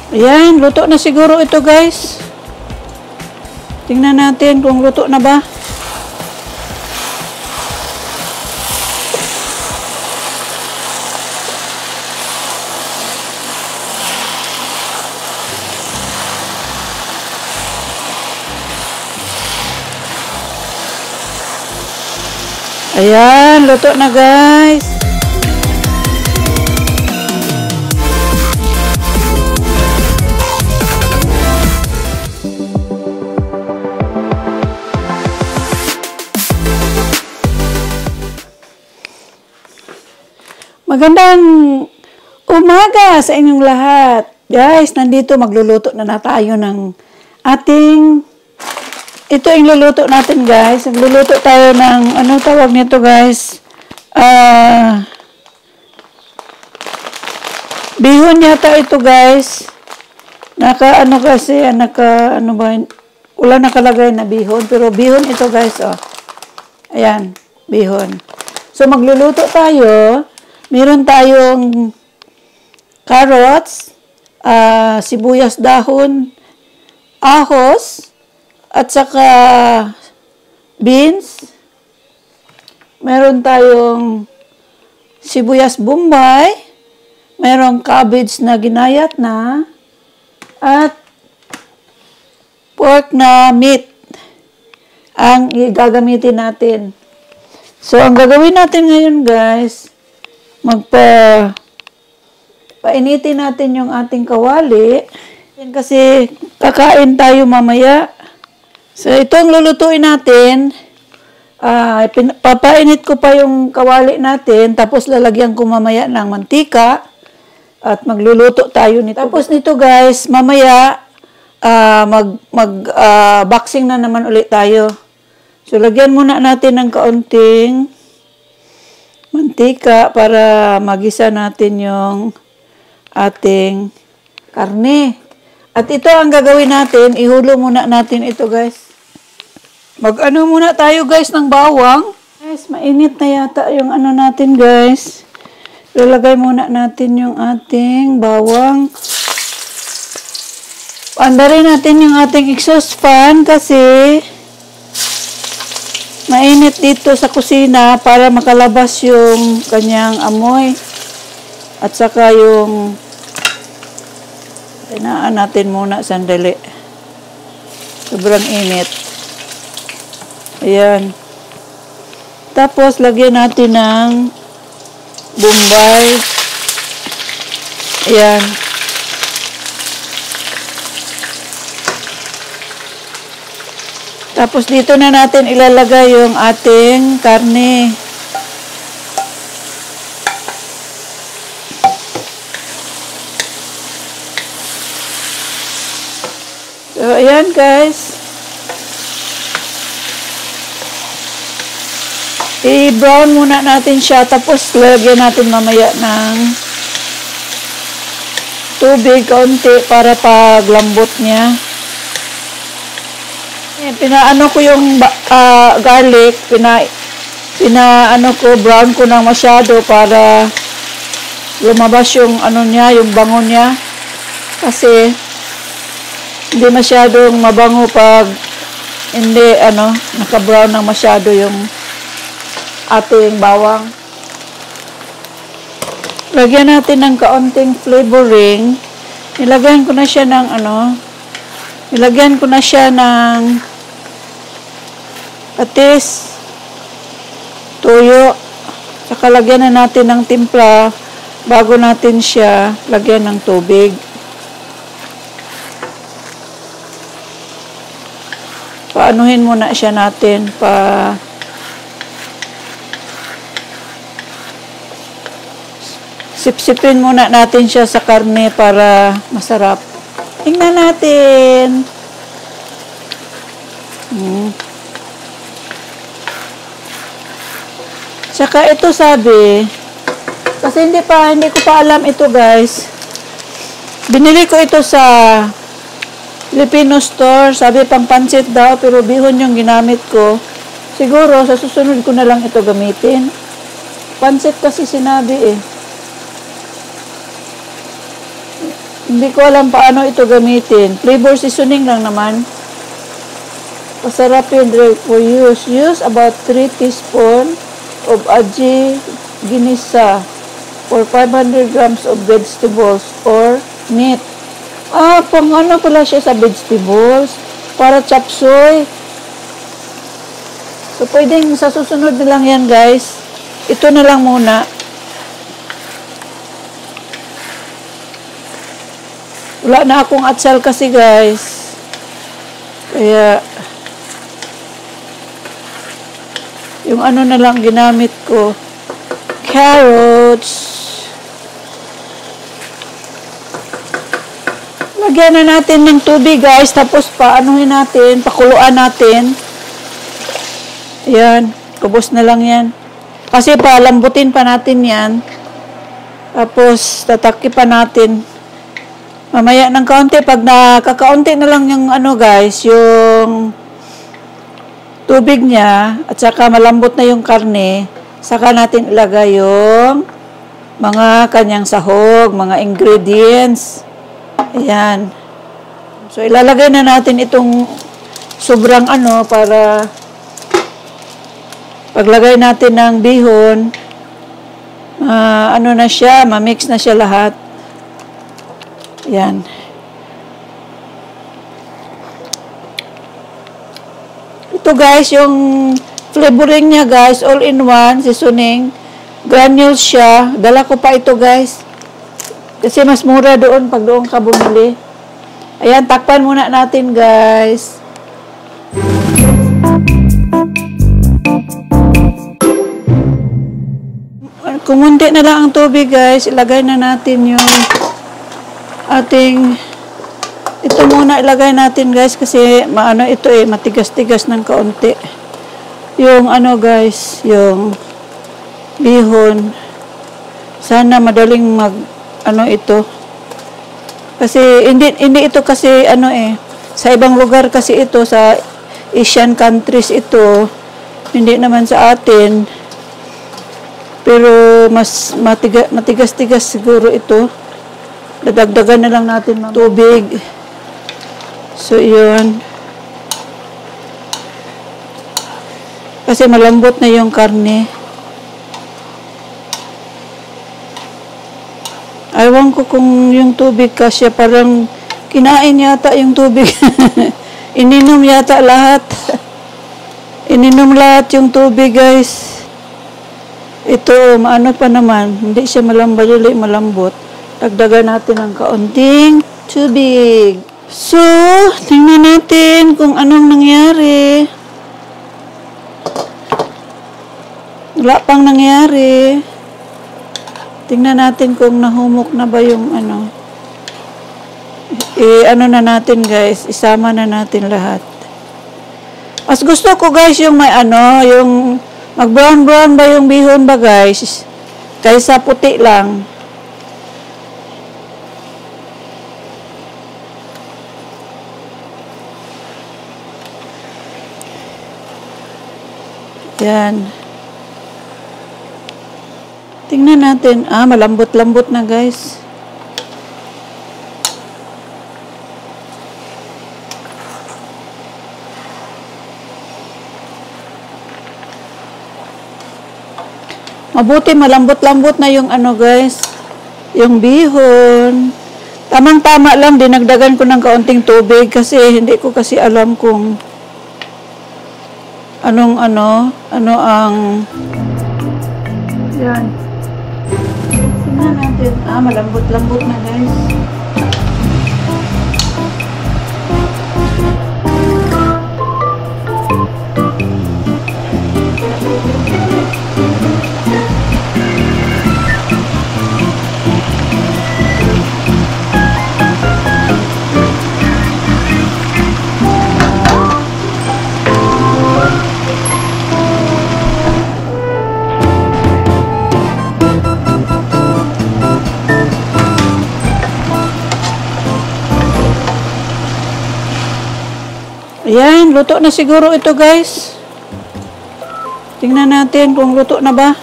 Ayan, luto na siguro ito guys. Tingnan natin kung luto na ba. Ayan, luto na guys. Magandang umaga sa inyong lahat. Guys, nandito magluluto na tayo ng ating ito yung luluto natin guys. Magluluto tayo ng, ano tawag nito guys? Bihon yata ito guys. Ano kasi, ano ba, wala nakalagay na bihon. Pero bihon ito guys, oh. Ayan, bihon. So magluluto tayo. Meron tayong carrots, sibuyas dahon, ahos, at saka beans. Meron tayong sibuyas bombay. Meron cabbage na ginayat na. At pork na meat ang gagamitin natin. So, ang gagawin natin ngayon guys, painitin natin yung ating kawali. Kasi kakain tayo mamaya. So, itong lulutuin natin, papainit ko pa yung kawali natin, tapos lalagyan ko mamaya ng mantika, at magluluto tayo nito. Tapos nito guys, mamaya, boxing na naman ulit tayo. So, lagyan muna natin ng kaunting mantika para magisa natin yung ating karne. At ito ang gagawin natin, ihulo muna natin ito guys. Mag-ano muna tayo guys ng bawang. Guys, mainit na yata yung ano natin guys. Ilalagay muna natin yung ating bawang. Andarin natin yung ating exhaust fan kasi mainit dito sa kusina para makalabas yung kanyang amoy. At saka yung tinaan natin muna sandali. Sobrang init. Ayan. Tapos, lagyan natin ng bombay. Ayan. Tapos, dito na natin ilalagay yung ating karne. So, ayan guys. I-brown muna natin siya, tapos lagyan natin mamaya ng tubig kaunti para paglambot niya. Pinaano ko yung garlic, pinaano ko, brown ko ng masyado para lumabas yung ano niya, yung bango niya. Kasi hindi masyadong mabango pag hindi naka-brown ng masyado yung ating bawang. Lagyan natin ng kaunting flavoring. Nilagyan ko na siya ng nilagyan ko na siya ng patis, tuyo, saka lagyan na natin ng timpla bago natin siya lagyan ng tubig. Paanuhin muna siya natin sipsipin muna natin siya sa karne para masarap. Tingnan natin. Saka ito sabi, kasi hindi ko pa alam ito guys. Binili ko ito sa Filipino store. Sabi pang pansit daw, pero bihon yung ginamit ko. Siguro sa susunod ko na lang ito gamitin. Pansit kasi sinabi eh. Hindi ko alam paano ito gamitin. Flavor seasoning lang naman. Pasarapin for use. Use about 3 teaspoon of aji ginisa for 500 grams of vegetables or meat. Pang ano pala siya sa vegetables. Para chop suey. So, pwedeng sa susunod na lang yan, guys. Ito na lang muna. Wala na akong atsal kasi, guys. Kaya, yung ano na lang ginamit ko. Carrots. Lagyan na natin ng tubig, guys. Tapos, paanuhin natin, pakuluan natin. Ayan. Kubos na lang yan. Kasi palambutin pa natin yan. Tapos, tataki pa natin. Mamaya ng kaunti, pag nakakaunti na lang yung ano guys, yung tubig niya, at saka malambot na yung karne, saka natin ilagay yung mga kanyang sahog, mga ingredients. Ayan. So, ilalagay na natin itong sobrang ano, para paglagay natin ng bihon, ano na siya, ma-mix na siya lahat. Yan. Ito guys, yung flavoring niya guys, all in one, seasoning, granules siya. Dala ko pa ito guys. Kasi mas mura doon pag doon ka bumili. Ayan, takpan muna natin guys. Kumunti na lang ang tubig guys, ilagay na natin yung ating, ito muna ilagay natin guys kasi maano ito matigas-tigas ng kaunti. Yung ano guys, yung bihon. Sana madaling mag ano ito. Kasi hindi ito kasi ano sa ibang lugar kasi ito, sa Asian countries ito, hindi naman sa atin. Pero mas matigas-tigas siguro ito. Dadagdagan na lang natin ng tubig. So, yun. Kasi malambot na yung karne. Ayaw ko kung yung tubig kasi parang kinain yata yung tubig. Ininom yata lahat. Ininom lahat yung tubig, guys. Ito, maano pa naman. Hindi siya malambot. Dagdagan natin ng kaunting tubig. So, tingnan natin kung anong nangyari. Wala pang nangyari. Tingnan natin kung nahumok na ba yung ano. Ano na natin guys, isama na natin lahat. Mas gusto ko guys yung may ano, yung mag-brown-brown ba yung bihon ba guys? Kaysa puti lang. Yan. Tingnan natin. Malambot-lambot na guys. Mabuti malambot-lambot na yung ano guys. Yung bihon. Tamang-tama lang. Dinagdagan ko ng kaunting tubig kasi hindi ko kasi alam kung ano ang yan. Tingnan natin. Malambot-lambot na guys. Ayan, luto na siguro ito guys. Tingnan natin kung luto na ba.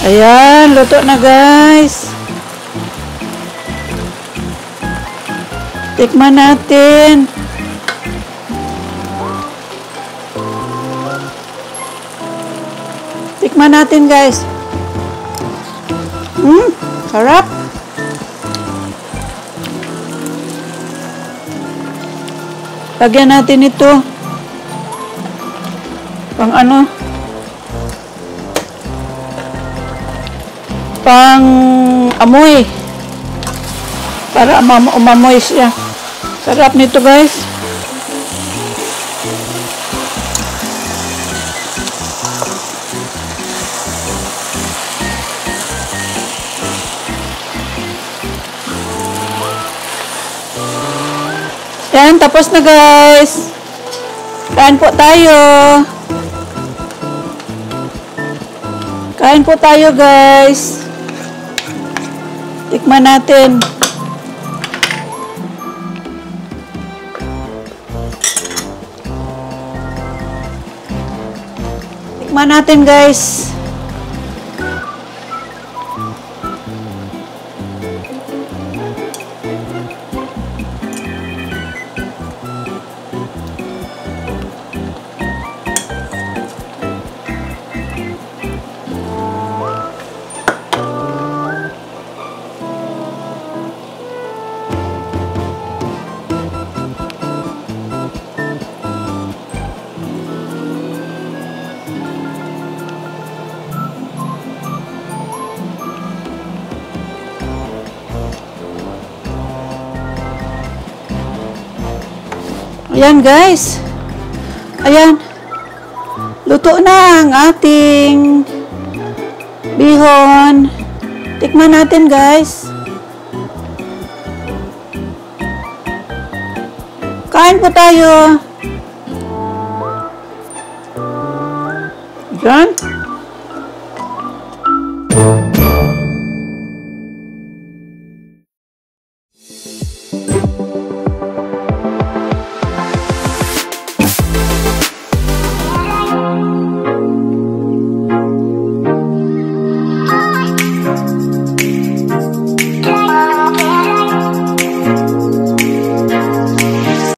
Ayan, luto na guys. Tikman natin. Tikman natin guys. Sarap. Lagyan natin ito. Pang ano? Pang amoy. Para umamoy siya. Sarap nito guys. Yan, tapos na guys. Kain po tayo. Kain po tayo guys. Tikman natin. Tikman natin guys. Ayan guys. Ayan. Luto na ang ating bihon. Tikman natin guys. Kain po tayo. Ayan.